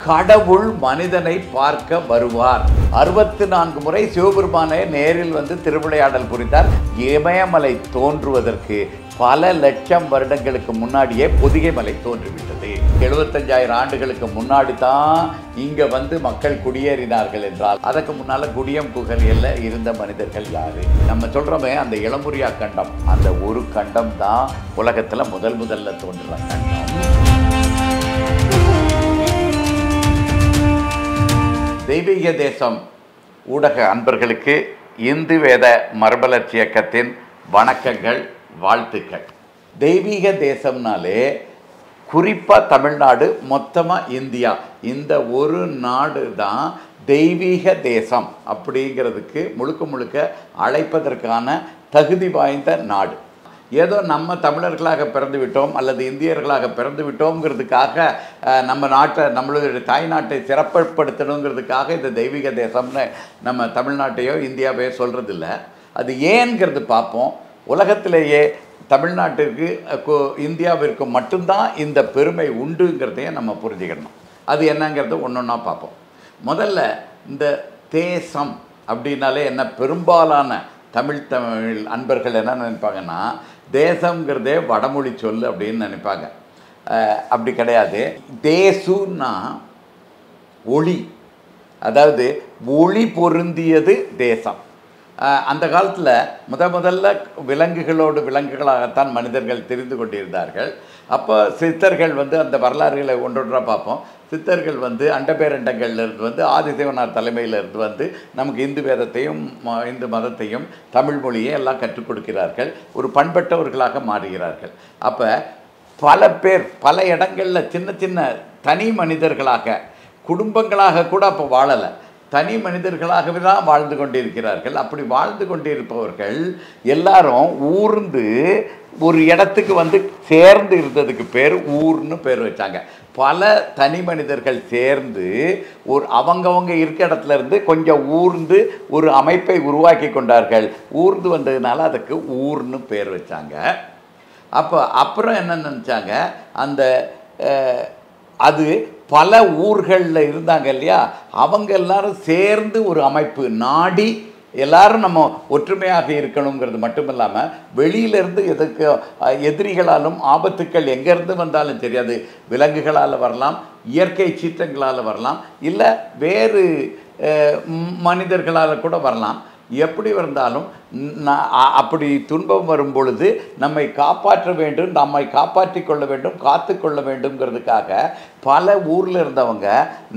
கடவுள் மனிதனை பார்க்க வருவார். 64 முறை சிவபெருமானை நேரில் வந்து திருவிளையாடல் புரிந்தார். இமயமலை தோன்றுவதற்கு பல லட்சம் வருடங்களுக்கு முன்னாடியே பொதிகை மலை தோன்றிவிட்டது. 75,000 ஆண்டுகளுக்கு முன்னாடி தான் இங்க வந்து மக்கள் குடியேறினார்கள் என்றால் அதற்கு முன்னால குடியம் குகலியல்ல இருந்த மனிதர்கள் யாரு? நம்ம சொல்றோமே அந்த இளமுரியா கண்டம், அந்த ஒரு கண்டம் தான் உலகத்துல முதல்ல தோன்றுற கண்டம். தெய்வீக தேசம் ஊடக அன்பர்களுக்கு இந்து வேத மரபலர்ச்சி இயக்கத்தின் வணக்கங்கள், வாழ்த்துக்கள். தெய்வீக தேசம்னாலே குறிப்பாக தமிழ்நாடு, மொத்தமாக இந்தியா, இந்த ஒரு நாடு தான் தெய்வீக தேசம் அப்படிங்கிறதுக்கு முழுக்க அழைப்பதற்கான தகுதி வாய்ந்த நாடு. ஏதோ நம்ம தமிழர்களாக பிறந்து விட்டோம் அல்லது இந்தியர்களாக பிறந்து விட்டோங்கிறதுக்காக நம்ம நாட்டை, நம்மளுடைய தாய்நாட்டை சிறப்புப்படுத்தணுங்கிறதுக்காக இந்த தெய்வீக தேசம்னு நம்ம தமிழ்நாட்டையோ இந்தியாவையோ சொல்கிறதில்ல. அது ஏன்கிறது பார்ப்போம். உலகத்திலேயே தமிழ்நாட்டிற்கு இந்தியாவிற்கு மட்டும்தான் இந்த பெருமை உண்டுங்கிறதையும் நம்ம புரிஞ்சுக்கணும். அது என்னங்கிறது ஒன்றா பார்ப்போம். முதல்ல இந்த தேசம் அப்படின்னாலே என்ன, பெரும்பாலான தமிழ் அன்பர்கள் என்ன நினைப்பாங்கன்னா, தேசங்கிறதே வடமொழி சொல் அப்படின்னு நினைப்பாங்க. அப்படி கிடையாது. தேசுன்னா ஒளி, அதாவது ஒளி பொருந்தியது தேசம். அந்த காலத்தில் முதல்ல விலங்குகளாகத்தான் மனிதர்கள் தெரிந்து கொண்டிருந்தார்கள். அப்போ சித்தர்கள் வந்து அந்த வரலாறுகளை ஒன்றொன்றாக பார்ப்போம். சித்தர்கள் வந்து அண்டபேரண்டங்கள்லேருந்து வந்து ஆதிசிவனார் தலைமையிலிருந்து வந்து நமக்கு இந்து வேதத்தையும் இந்து மதத்தையும் தமிழ் மொழியை எல்லாம் கற்றுக் கொடுக்கிறார்கள். ஒரு பண்பட்டவர்களாக மாறுகிறார்கள். அப்போ பல பேர் பல இடங்களில் சின்ன தனி மனிதர்களாக, குடும்பங்களாக கூட அப்போ வாழலை, தனி மனிதர்களாகவே தான் வாழ்ந்து கொண்டிருக்கிறார்கள். அப்படி வாழ்ந்து கொண்டிருப்பவர்கள் எல்லாரும் ஊர்ந்து ஒரு இடத்துக்கு வந்து சேர்ந்து இருந்ததுக்கு பேர் ஊர்னு பேர் வச்சாங்க. பல தனி மனிதர்கள் சேர்ந்து ஒரு அவங்கவங்க இருக்க இடத்துல இருந்து கொஞ்சம் ஊர்ந்து ஒரு அமைப்பை உருவாக்கி கொண்டார்கள். ஊர்ந்து வந்ததுனால அதுக்கு ஊர்னு பேர் வச்சாங்க. அப்புறம் என்ன நினச்சாங்க, அந்த அது பல ஊர்களில் இருந்தாங்க இல்லையா, அவங்க எல்லாரும் சேர்ந்து ஒரு அமைப்பு நாடி எல்லாரும் நம்ம ஒற்றுமையாக இருக்கணுங்கிறது மட்டும் இல்லாமல் வெளியிலேருந்து எதிரிகளாலும் ஆபத்துக்கள் எங்கேருந்து வந்தாலும் சரி, அது விலங்குகளால் வரலாம், இயற்கை சீற்றங்களால் வரலாம், இல்லை வேறு மனிதர்களால் கூட வரலாம். எப்படி வந்தாலும் அப்படி துன்பம் வரும் பொழுது நம்மை காப்பாற்ற வேண்டும், நம்மை காப்பாற்றி கொள்ள வேண்டும், காத்து கொள்ள வேண்டும்ங்கிறதுக்காக பல ஊரில் இருந்தவங்க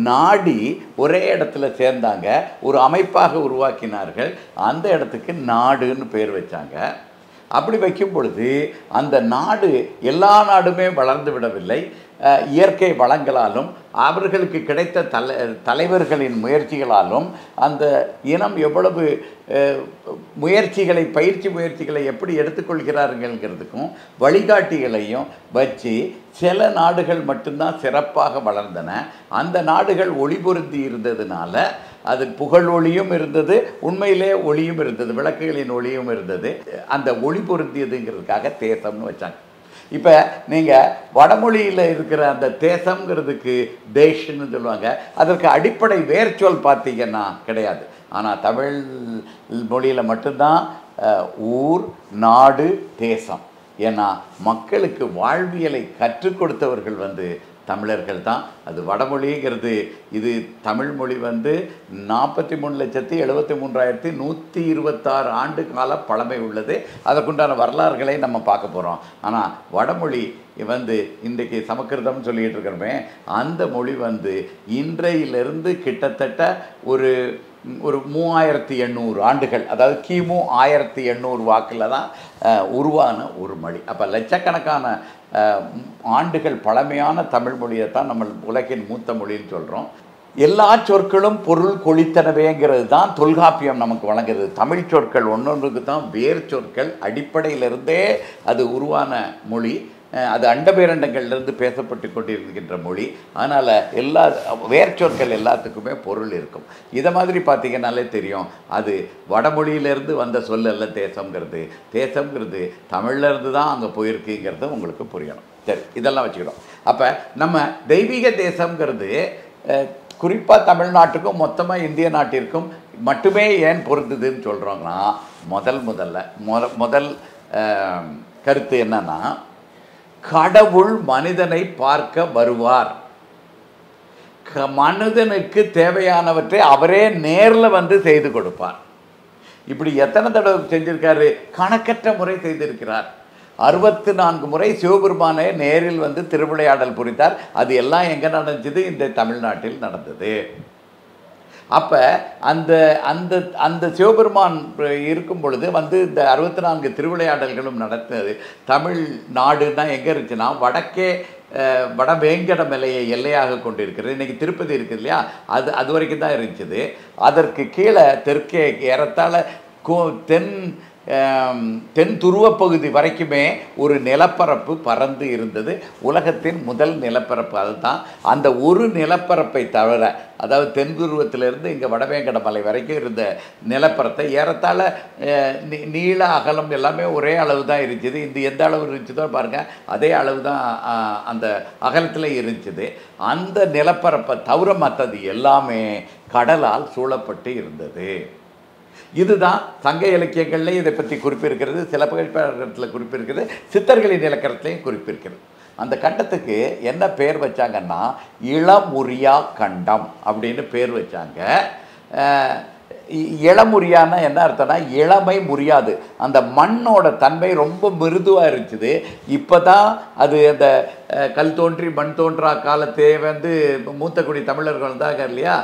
நாடி ஒரே இடத்துல சேர்ந்தாங்க, ஒரு அமைப்பாக உருவாக்கினார்கள். அந்த இடத்துக்கு நாடுன்னு பேர் வச்சாங்க. அப்படி வைக்கும் பொழுது அந்த நாடு எல்லா நாடுமே வளர்ந்து விடவில்லை. இயற்கை வளங்களாலும் அவர்களுக்கு கிடைத்த தலைவர்களின் முயற்சிகளாலும் அந்த இனம் எவ்வளவு பயிற்சி முயற்சிகளை எப்படி எடுத்துக்கொள்கிறார்கள்ங்கிறதுக்கும் வழிகாட்டிகளையும் வச்சு சில நாடுகள் மட்டும்தான் சிறப்பாக வளர்ந்தன. அந்த நாடுகள் ஒளி பொருந்தி இருந்ததுனால அது புகழ் ஒளியும் இருந்தது, உண்மையிலே ஒளியும் இருந்தது, விளக்குகளின் ஒளியும் இருந்தது. அந்த ஒளி பொருந்தியதுங்கிறதுக்காக தேசம்னு வச்சாங்க. இப்போ நீங்கள் வடமொழியில் இருக்கிற அந்த தேசம்ங்கிறதுக்கு தேஷ்ன்னு சொல்லுவாங்க. அதற்கு அடிப்படை வேர்ச்சொல் பார்த்தீங்கன்னா கிடையாது. ஆனால் தமிழ் மொழியில் மட்டும்தான் ஊர், நாடு, தேசம். ஏன்னா மக்களுக்கு வாழ்வியலை கற்றுக் கொடுத்தவர்கள் வந்து தமிழர்கள் தான். அது வடமொழிங்கிறது, இது தமிழ் மொழி வந்து 43,73,126 ஆண்டு கால பழமை உள்ளது. அதற்குண்டான வரலாறுகளை நம்ம பார்க்க போகிறோம். ஆனால் வடமொழி வந்து இன்றைக்கு சமஸ்கிருதம்னு சொல்லிகிட்டு இருக்கிறோமே, அந்த மொழி வந்து இன்றையிலிருந்து கிட்டத்தட்ட ஒரு 3800 ஆண்டுகள், அதாவது கிமு 1800 வாக்கில் தான் உருவான ஒரு மொழி. அப்போ லட்சக்கணக்கான ஆண்டுகள் பழமையான தமிழ் மொழியை தான் நம்ம உலகின் மூத்த மொழின்னு சொல்கிறோம். எல்லா சொற்களும் பொருள் கொளித்தனவேங்கிறது தான் தொல்காப்பியம் நமக்கு வழங்குறது. தமிழ் சொற்கள் ஒன்றொன்றுக்கு தான் வேர் சொற்கள், அடிப்படையிலிருந்தே அது உருவான மொழி. அது அண்டபேரண்டங்கள்லேருந்து பேசப்பட்டு கொண்டிருக்கின்ற மொழி. அதனால் எல்லா வேர்ச்சொற்கள் எல்லாத்துக்குமே பொருள் இருக்கும். இதை மாதிரி பார்த்திங்கனாலே தெரியும், அது வடமொழியிலேருந்து வந்த சொல்லல்ல தேசங்கிறது. தேசங்கிறது தமிழ்லேருந்து தான் அங்கே போயிருக்குங்கிறது உங்களுக்கு புரியணும். சரி, இதெல்லாம் வச்சுக்கிறோம். அப்போ நம்ம தெய்வீக தேசங்கிறது குறிப்பாக தமிழ்நாட்டுக்கும் மொத்தமாக இந்திய நாட்டிற்கும் மட்டுமே ஏன் பொருந்துதுன்னு சொல்கிறோங்கன்னா முதல் கருத்து என்னன்னா, கடவுள் மனிதனை பார்க்க வருவார். மனிதனுக்கு தேவையானவற்றை அவரே நேரில் வந்து செய்து கொடுப்பார். இப்படி எத்தனை தடவை செஞ்சிருக்காரு? கணக்கற்ற முறை செய்திருக்கிறார். 64 முறை சிவபெருமானே நேரில் வந்து திருவிளையாடல் புரிந்தார். அது எல்லாம் எங்கே நடந்துச்சு? இந்த தமிழ்நாட்டில் நடந்தது. அப்போ அந்த அந்த அந்த சிவபெருமான் இருக்கும் பொழுது வந்து இந்த 64 திருவிளையாடல்களும் நடத்தினது. தமிழ்நாடுன்னா எங்கே இருந்துச்சுன்னா, வடக்கே வடவேங்கட மலையை எல்லையாக கொண்டிருக்கிறது. இன்றைக்கி திருப்பதி இருக்குது இல்லையா, அது வரைக்கும் தான் இருந்துச்சு. அதற்கு கீழே தெற்கே ஏறத்தாழ தென் துருவப்பகுதி வரைக்குமே ஒரு நிலப்பரப்பு பறந்து இருந்தது. உலகத்தின் முதல் நிலப்பரப்பு அதுதான். அந்த ஒரு நிலப்பரப்பை தவிர, அதாவது தென் துருவத்திலிருந்து இங்கே வடவேங்கட மலை வரைக்கும் இருந்த நிலப்பரத்தை ஏறத்தாழ நீள அகலம் எல்லாமே ஒரே அளவு தான் இருந்துச்சு. இந்த எந்த அளவு இருந்துச்சதோ பாருங்கள், அதே அளவு தான் அந்த அகலத்தில் இருந்துச்சு. அந்த நிலப்பரப்பை தவிர மற்றது எல்லாமே கடலால் சூழப்பட்டு இருந்தது. இதுதான் சங்க இலக்கியங்கள்லேயும் இதை பற்றி குறிப்பிருக்கிறது, சிலப்பதிகாரத்தில் குறிப்பிருக்கிறது, சித்தர்களின் இலக்கணத்திலையும் குறிப்பிருக்கிறது. அந்த கண்டத்துக்கு என்ன பேர் வச்சாங்கன்னா, இளமுரியா கண்டம் அப்படின்னு பேர் வச்சாங்க. இளமுரியான்னா என்ன அர்த்தம்னா, இளமை முறியாது. அந்த மண்ணோட தன்மை ரொம்ப மிருதுவாக இருந்துச்சு. இப்போ தான் அது அந்த கல் தோன்றி மண் தோன்றா காலத்தே வந்து மூத்தக்குடி தமிழர்கள் தான் இல்லையா,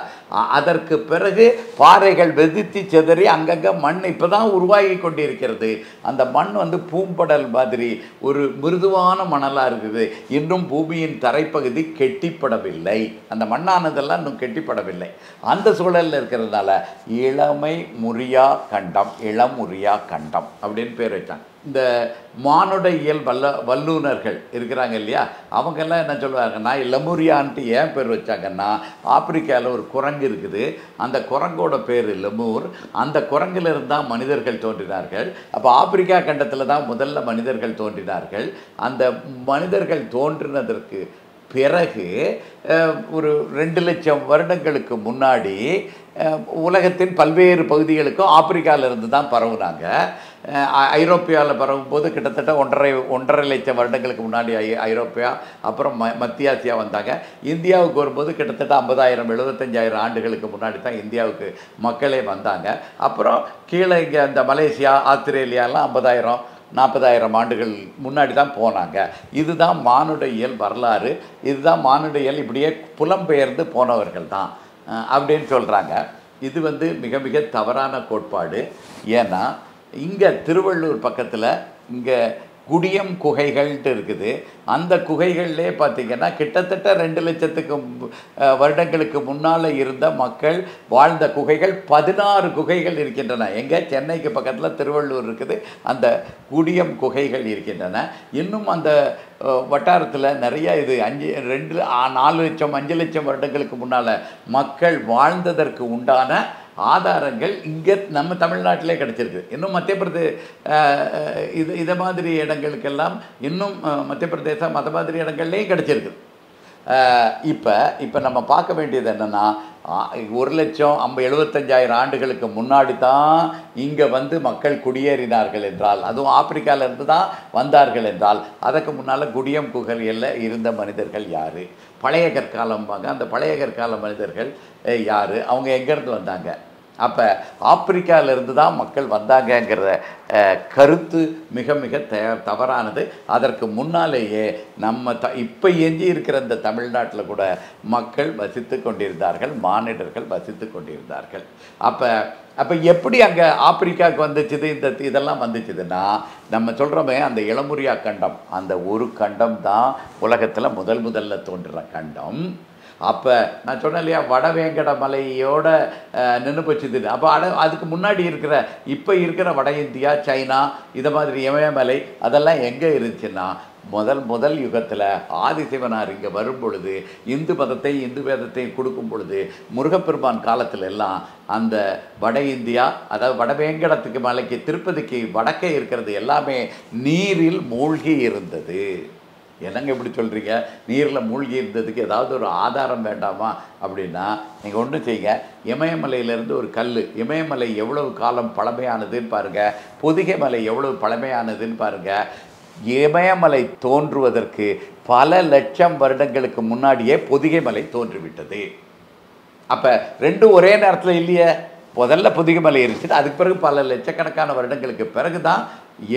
அதற்கு பிறகு பாறைகள் வெதித்து செதறி அங்கங்கே மண் இப்போ தான் உருவாகி கொண்டிருக்கிறது. அந்த மண் வந்து பூம்படல் மாதிரி ஒரு மிருதுவான மணலாக இருக்குது. இன்னும் பூமியின் தரைப்பகுதி கெட்டிப்படவில்லை. அந்த மண்ணானதெல்லாம் இன்னும் கெட்டிப்படவில்லை. அந்த சூழலில் இருக்கிறதுனால இளமை முறியா கண்டம், இளமுறியா கண்டம் அப்படின்னு பேர் வச்சாங்க. இந்த மானுட இயல் வல்லுநர்கள் இருக்கிறாங்க இல்லையா, அவங்கெல்லாம் என்ன சொல்லுவாங்கன்னா, லெமுரியான்ட்டு ஏன் பேர் வச்சாங்கன்னா, ஆப்பிரிக்காவில் ஒரு குரங்கு இருக்குது. அந்த குரங்கோட பேர் லெமூர். அந்த குரங்கிலிருந்து தான் மனிதர்கள் தோன்றினார்கள். அப்போ ஆப்பிரிக்கா கண்டத்தில் தான் முதல்ல மனிதர்கள் தோன்றினார்கள். அந்த மனிதர்கள் தோன்றினதற்கு பிறகு ஒரு 2 லட்சம் வருடங்களுக்கு முன்னாடி உலகத்தின் பல்வேறு பகுதிகளுக்கும் ஆப்பிரிக்காவிலிருந்து தான் பரவுனாங்க. ஐரோப்பியாவில் பரவும்போது கிட்டத்தட்ட 1.5 லட்சம் வருடங்களுக்கு முன்னாடி ஐரோப்பியா, அப்புறம் மத்திய ஆசியா வந்தாங்க. இந்தியாவுக்கு வரும்போது கிட்டத்தட்ட 50,000-75,000 ஆண்டுகளுக்கு முன்னாடி தான் இந்தியாவுக்கு மக்களே வந்தாங்க. அப்புறம் கீழே இங்கே இந்த மலேசியா, ஆஸ்திரேலியாலாம் 50,000-40,000 ஆண்டுகள் முன்னாடி தான் போனாங்க. இதுதான் மானுட இயல் வரலாறு. இதுதான் மானுட இயல் இப்படியே புலம்பெயர்ந்து போனவர்கள் தான் அப்படின்னு சொல்கிறாங்க. இது வந்து மிக மிக தவறான கோட்பாடு. ஏன்னா இங்கே திருவள்ளூர் பக்கத்தில் இங்கே குடியம் குகைகள்ட்டு இருக்குது. அந்த குகைகள்லே பார்த்திங்கன்னா கிட்டத்தட்ட 2 லட்சத்துக்கு வருடங்களுக்கு முன்னால் இருந்த மக்கள் வாழ்ந்த குகைகள் 16 குகைகள் இருக்கின்றன. எங்கே? சென்னைக்கு பக்கத்தில் திருவள்ளூர் இருக்குது. அந்த குடியம் குகைகள் இருக்கின்றன. இன்னும் அந்த வட்டாரத்தில் நிறையா இது 4 லட்சம் 5 லட்சம் வருடங்களுக்கு முன்னால் மக்கள் வாழ்ந்ததற்கு உண்டான ஆதாரங்கள் இங்கே நம்ம தமிழ்நாட்டிலே கிடச்சிருக்கு. இன்னும் மத்திய இதை மாதிரி இடங்களுக்கெல்லாம் இன்னும் மத்திய பிரதேசம் மற்ற மாதிரி இடங்கள்லேயும் கிடச்சிருக்கு. இப்போ நம்ம பார்க்க வேண்டியது என்னென்னா, 1,75,000 ஆண்டுகளுக்கு முன்னாடி தான் இங்கே வந்து மக்கள் குடியேறினார்கள் என்றால், அதுவும் ஆப்பிரிக்காவிலேருந்து தான் வந்தார்கள் என்றால், அதற்கு முன்னால் குடியம் குகையில் இருந்த மனிதர்கள் யார்? பழைய கற்காலம்பாங்க. அந்த பழைய கற்கால மனிதர்கள் யார்? அவங்க எங்கேருந்து வந்தாங்க? அப்போ ஆப்பிரிக்காவிலிருந்து தான் மக்கள் வந்தாங்கங்கிற கருத்து மிக மிக தவறானது. அதற்கு முன்னாலேயே நம்ம இப்போ எஞ்சி இருக்கிற இந்த தமிழ்நாட்டில் கூட மக்கள் வசித்து கொண்டிருந்தார்கள், மானிடர்கள் வசித்து கொண்டிருந்தார்கள். அப்போ எப்படி அங்கே ஆப்பிரிக்காவுக்கு வந்துச்சுது? இதெல்லாம் வந்துச்சுதுன்னா, நம்ம சொல்கிறோமே அந்த இளமுரியா கண்டம், அந்த ஒரு கண்டம் தான் உலகத்தில் முதல்ல தோன்றுற கண்டம். அப்போ நான் சொன்னேன் இல்லையா, வடவேங்கட மலையோட நின்று போச்சுது. அப்போ அதுக்கு முன்னாடி இருக்கிற இப்போ இருக்கிற வட இந்தியா, சைனா, இதை மாதிரி இமயமலை அதெல்லாம் எங்கே இருந்துச்சுன்னா, முதல் யுகத்தில் ஆதிசிவனார் இங்கே வரும் பொழுது இந்து வேதத்தையும் கொடுக்கும் பொழுது முருகப்பெருமான் காலத்தில் எல்லாம் அந்த வட இந்தியா, அதாவது வடவேங்கடத்துக்கு மலைக்கு திருப்பதிக்கு வடக்கே இருக்கிறது எல்லாமே நீரில் மூழ்கி இருந்தது. என்னங்க இப்படி சொல்கிறீங்க, நீரில் மூழ்கி இருந்ததுக்கு ஏதாவது ஒரு ஆதாரம் வேண்டாமா அப்படின்னா, நீங்கள் ஒன்றும் செய்யுங்க. இமயமலையிலேருந்து ஒரு கல், இமயமலை எவ்வளவு காலம் பழமையானதுன்னு பாருங்கள், பொதிகை மலை எவ்வளவு பழமையானதுன்னு பாருங்கள். இமயமலை தோன்றுவதற்கு பல லட்சம் வருடங்களுக்கு முன்னாடியே பொதிகை மலை தோன்றிவிட்டது. அப்போ ரெண்டும் ஒரே நேரத்தில் இல்லையே. முதல்ல பொதிகை மலை இருந்துச்சு, அதுக்கு பிறகு பல லட்சக்கணக்கான வருடங்களுக்கு பிறகு தான்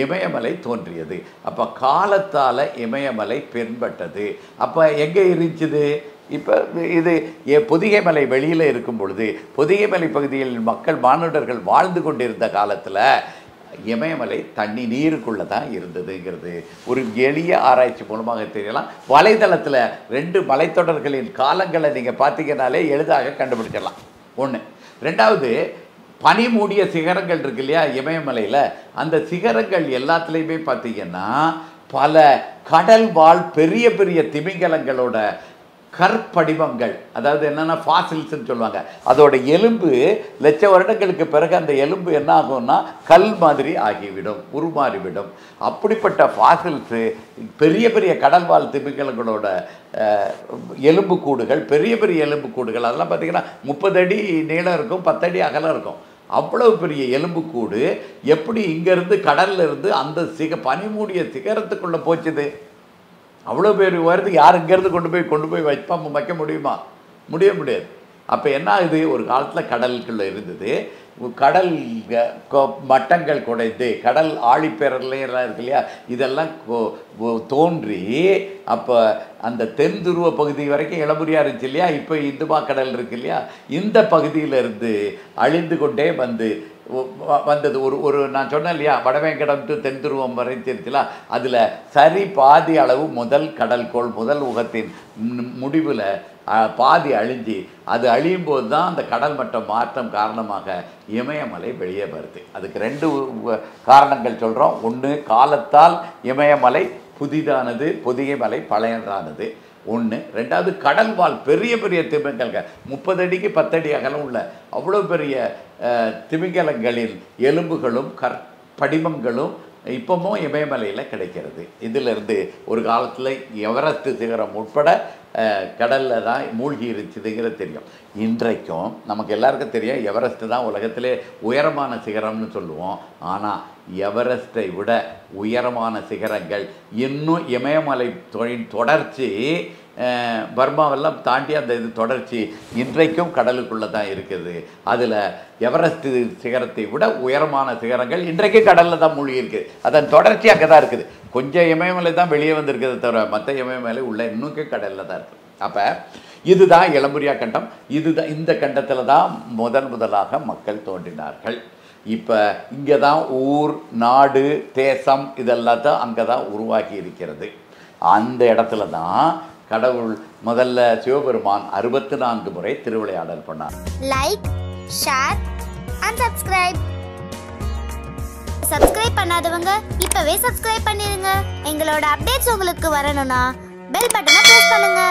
இமயமலை தோன்றியது. அப்போ காலத்தால் இமயமலை பின்பட்டது. அப்போ எங்கே இருந்துச்சுது? இப்போ இது பொதிகை மலை வெளியில் இருக்கும் பொழுது, பொதிகை மலை பகுதியில் மக்கள் மானுடர்கள் வாழ்ந்து கொண்டிருந்த காலத்தில் இமயமலை தண்ணி நீருக்குள்ளே தான் இருந்ததுங்கிறது ஒரு எளிய ஆராய்ச்சி மூலமாக தெரியலாம். வலைதளத்தில் 2 மலைத்தொடர்களின் காலங்களை நீங்கள் பார்த்தீங்கன்னாலே எளிதாக கண்டுபிடிச்சிடலாம். ஒன்று. ரெண்டாவது, பனி மூடிய சிகரங்கள் இருக்கு இல்லையா இமயமலையில், அந்த சிகரங்கள் எல்லாத்துலேயுமே பார்த்தீங்கன்னா பல கடல் வாழ் பெரிய பெரிய திமிங்கலங்களோட கற்படிமங்கள், அதாவது என்னென்னா ஃபாசில்ஸ்ன்னு சொல்லுவாங்க. அதோட எலும்பு லட்ச வருடங்களுக்கு பிறகு அந்த எலும்பு என்ன ஆகும்னா கல் மாதிரி ஆகிவிடும், உருமாறிவிடும். அப்படிப்பட்ட ஃபாசில்ஸு பெரிய பெரிய கடல் வாழ் திமிங்கலங்களோட எலும்பு கூடுகள், பெரிய பெரிய எலும்பு கூடுகள், அதெல்லாம் பார்த்திங்கன்னா 30 அடி நீளம் இருக்கும், 10 அடி அகலம் இருக்கும். அவ்வளவு பெரிய எலும்புக்கூடு எப்படி இங்கேருந்து கடல்ல இருந்து அந்த பனிமூடிய சிகரத்துக்குள்ளே போச்சுது? அவ்வளோ பேர் உயரத்துக்கு யார் இங்கேருந்து கொண்டு போய் வைக்க முடியுமா? முடியாது. அப்போ என்ன ஆகுது? ஒரு காலத்தில் கடலுக்குள்ளே இருந்தது, கடல் மட்டங்கள் குடைந்து கடல் ஆழிப்பேரலாம் இருக்கு இல்லையா, இதெல்லாம் தோன்றி அப்போ அந்த தென் துருவ பகுதி வரைக்கும் இளமுறியாக இருந்துச்சு இல்லையா. இப்போ இந்துமா கடல் இருக்கு இல்லையா, இந்த பகுதியிலிருந்து அழிந்து கொண்டே வந்தது. ஒரு நான் சொன்னேன் இல்லையா, வடவேங்கடம் டு தென் துருவம் வரை தெரிஞ்சுல, அதில் சரி பாதி அளவு முதல் கடல்கோள் முதல் உகத்தின் முடிவில் பாதி அழிஞ்சு, அது அழியும் போது தான் அந்த கடல் மட்டம் மாற்றம் காரணமாக இமயமலை வெளியே வருது. அதுக்கு 2 காரணங்கள் சொல்கிறோம். ஒன்று, காலத்தால் இமயமலை புதிதானது, பொதிகை மலை பழையதானது. ஒன்று. ரெண்டாவது, கடல் வாழ் பெரிய பெரிய திமிங்கலங்கள் 30 அடிக்கு 10 அடி அகலம் உள்ள அவ்வளோ பெரிய திமிங்கலங்களின் எலும்புகளும் படிமங்களும் இப்போவும் இமயமலையில் கிடைக்கிறது. இதிலிருந்து ஒரு காலத்தில் எவரெஸ்ட் சிகரம் உட்பட கடலில் தான் மூழ்கி இருந்துச்சுங்கிறது தெரியும். இன்றைக்கும் நமக்கு எல்லாருக்கும் தெரியும், எவரெஸ்ட்டு தான் உலகத்திலே உயரமான சிகரம்னு சொல்லுவோம். ஆனால் எவரெஸ்ட்டை விட உயரமான சிகரங்கள் இன்னும் இமயமலை தொடர்ச்சி பர்மாவெல்லாம் தாண்டி அந்த இது தொடர்ச்சி இன்றைக்கும் கடலுக்குள்ளே தான் இருக்குது. அதில் எவரெஸ்ட் சிகரத்தை விட உயரமான சிகரங்கள் இன்றைக்கும் கடலில் தான் மூழ்கி இருக்குது. அதன் தொடர்ச்சி அங்கே தான் இருக்குது. கொஞ்சம் இமயமலை தான் வெளியே வந்திருக்கிறத தவிர மற்ற இமயமலை உள்ள இன்னும் கடலில் தான் இருக்குது. அப்போ இதுதான் இளம்புரியா கண்டம். இதுதான், இந்த கண்டத்தில் தான் முதலாக மக்கள் தோன்றினார்கள். இப்போ இங்கே தான் ஊர், நாடு, தேசம் இதெல்லாம் தான் அங்கே தான் உருவாக்கி இருக்கிறது. அந்த இடத்துல தான் கடவுள் முதல்ல சிவபெருமான் 64 முறை திருவிளையாடல் பண்ணார். லைக், ஷேர் அண்ட் சப்ஸ்கிரைப் பண்ணாதவங்க இப்பவே சப்ஸ்கிரைப் பண்ணிருங்க. எங்களோட அப்டேட்ஸ் உங்களுக்கு வரணும்னா பெல் பட்டனை பிரஸ் பண்ணுங்க.